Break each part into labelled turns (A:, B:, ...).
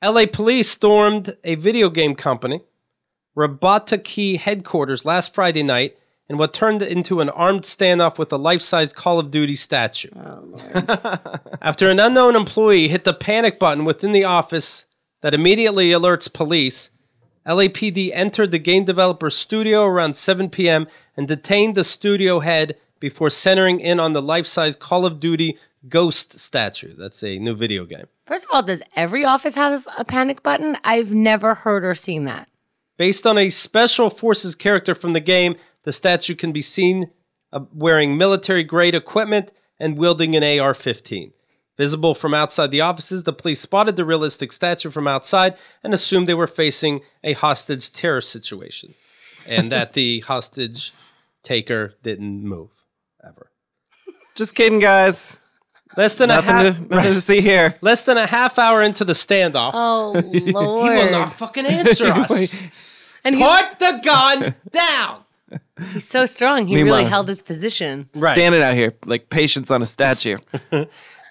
A: LA police stormed a video game company, Robotica headquarters last Friday night in what turned into an armed standoff with a life-size Call of Duty statue.
B: Oh, Lord.
A: After an unknown employee hit the panic button within the office that immediately alerts police, LAPD entered the game developer's studio around 7 p.m. and detained the studio head before centering in on the life-size Call of Duty Ghost statue. That's a new video game.
B: First of all, does every office have a panic button? I've never heard or seen that.
A: Based on a Special Forces character from the game, the statue can be seen wearing military-grade equipment and wielding an AR-15. Visible from outside the offices, the police spotted the realistic statue from outside and assumed they were facing a hostage terror situation, and that the hostage taker didn't move ever.
C: Just kidding, guys.
A: Less than
C: Nothing to see here.
A: Less than a half hour into the standoff.
B: Oh, Lord.
A: He will not fucking answer us.
B: And
A: Put the gun down.
B: He's so strong. He really held his position.
A: Right.
C: Standing out here like patience on a statue.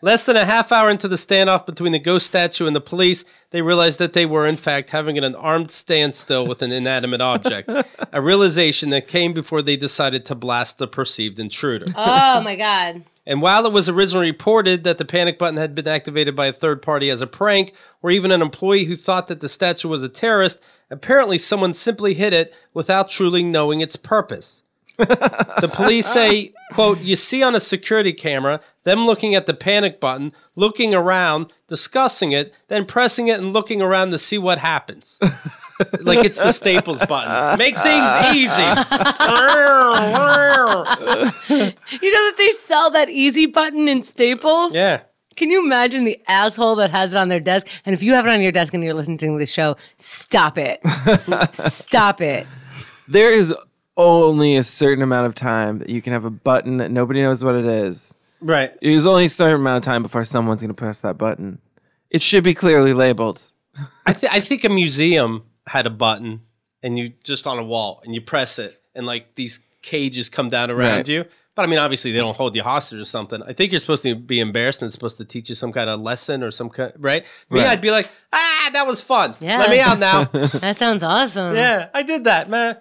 A: Less than a half hour into the standoff between the ghost statue and the police, they realized that they were, in fact, having an armed standstill with an inanimate object. A realization that came before they decided to blast the perceived intruder.
B: Oh, my God.
A: And while it was originally reported that the panic button had been activated by a third party as a prank, or even an employee who thought that the statue was a terrorist, apparently someone simply hit it without truly knowing its purpose. The police say, quote, you see on a security camera them looking at the panic button, looking around, discussing it, then pressing it and looking around to see what happens. Like it's the Staples button. Make things easy.
B: You know that they sell that easy button in Staples?
A: Yeah.
B: Can you imagine the asshole that has it on their desk? And if you have it on your desk and you're listening to this show, stop it. Stop it.
C: There is only a certain amount of time that you can have a button that nobody knows what it is.
A: Right.
C: There's only a certain amount of time before someone's going to press that button. It should be clearly labeled.
A: I think a museum had a button and you just on a wall and you press it and like these cages come down around you. But I mean, obviously they don't hold you hostage or something. I think you're supposed to be embarrassed and it's supposed to teach you some kind of lesson or some kind, right? Me, I'd be like, that was fun.
B: Yeah.
A: Let me out now.
B: That sounds awesome.
A: Yeah, I did that, man.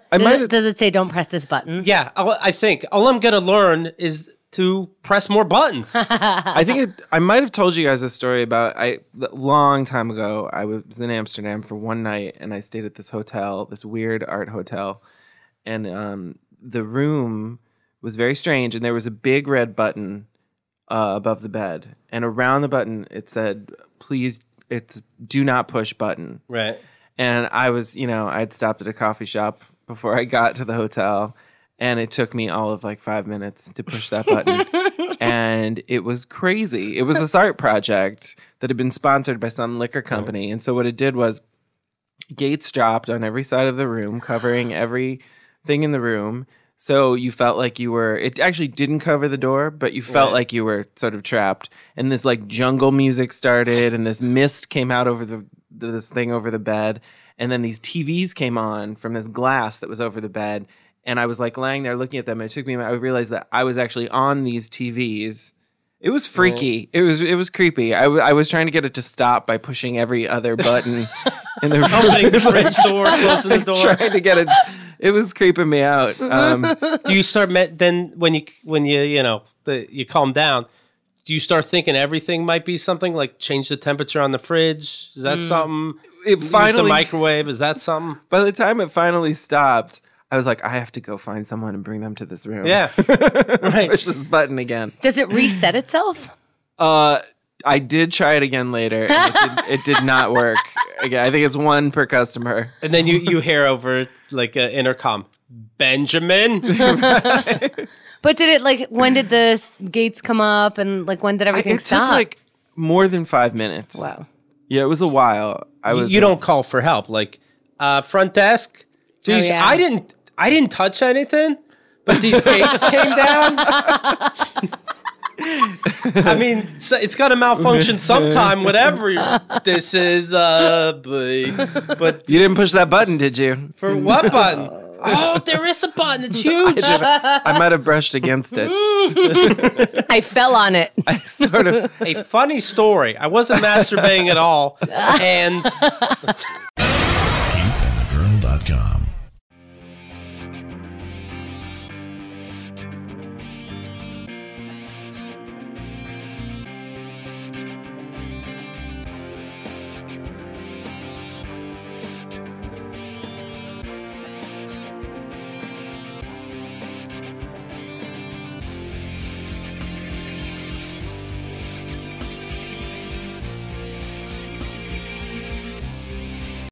B: Does it say don't press this button?
A: Yeah, I think all I'm going to learn is to press more buttons.
C: I might have told you guys a story about a long time ago. I was in Amsterdam for one night and I stayed at this hotel, this weird art hotel. And the room was very strange. And there was a big red button above the bed. And around the button, it said, please, it's do not push button.
A: Right.
C: And I was, I'd stopped at a coffee shop before I got to the hotel. And it took me all of like 5 minutes to push that button. And it was crazy. It was this art project that had been sponsored by some liquor company. And so what it did was gates dropped on every side of the room, covering everything in the room. So you felt like you were, it actually didn't cover the door, but you felt like you were sort of trapped. And this like jungle music started and this mist came out over this thing over the bed. And then these TVs came on from this glass that was over the bed. And I was like lying there looking at them. And it took me a minute. I realized that I was actually on these TVs. It was freaky. It was creepy. I was trying to get it to stop by pushing every other button in the room.
A: Opening the fridge door, closing the door.
C: Trying to get it. It was creeping me out.
A: Do you start then when you calm down? Do you start thinking everything might be something like change the temperature on the fridge? Is that something?
C: Use
A: the microwave. Is that something?
C: By the time it finally stopped, I was like, I have to go find someone and bring them to this room.
A: Yeah. Right.
C: Push this button again.
B: Does it reset itself?
C: I did try it again later. And it did not work. Again, I think it's one per customer.
A: And then you hear over like an intercom, Benjamin.
C: Right.
B: But did it when did the gates come up and when did everything stop?
C: It took like more than 5 minutes.
B: Wow.
C: Yeah, it was a while.
A: You don't call for help. Front desk. Geez,
B: yeah.
A: I didn't touch anything, but these gates came down. I mean, it's got to malfunction sometime, whatever this is. But
C: you didn't push that button, did you?
A: For what button? Oh, there is a button. It's huge.
C: I might have brushed against it.
B: I fell on it.
C: I sort of.
A: A funny story. I wasn't masturbating at all. And
D: KeithAndTheGirl.com.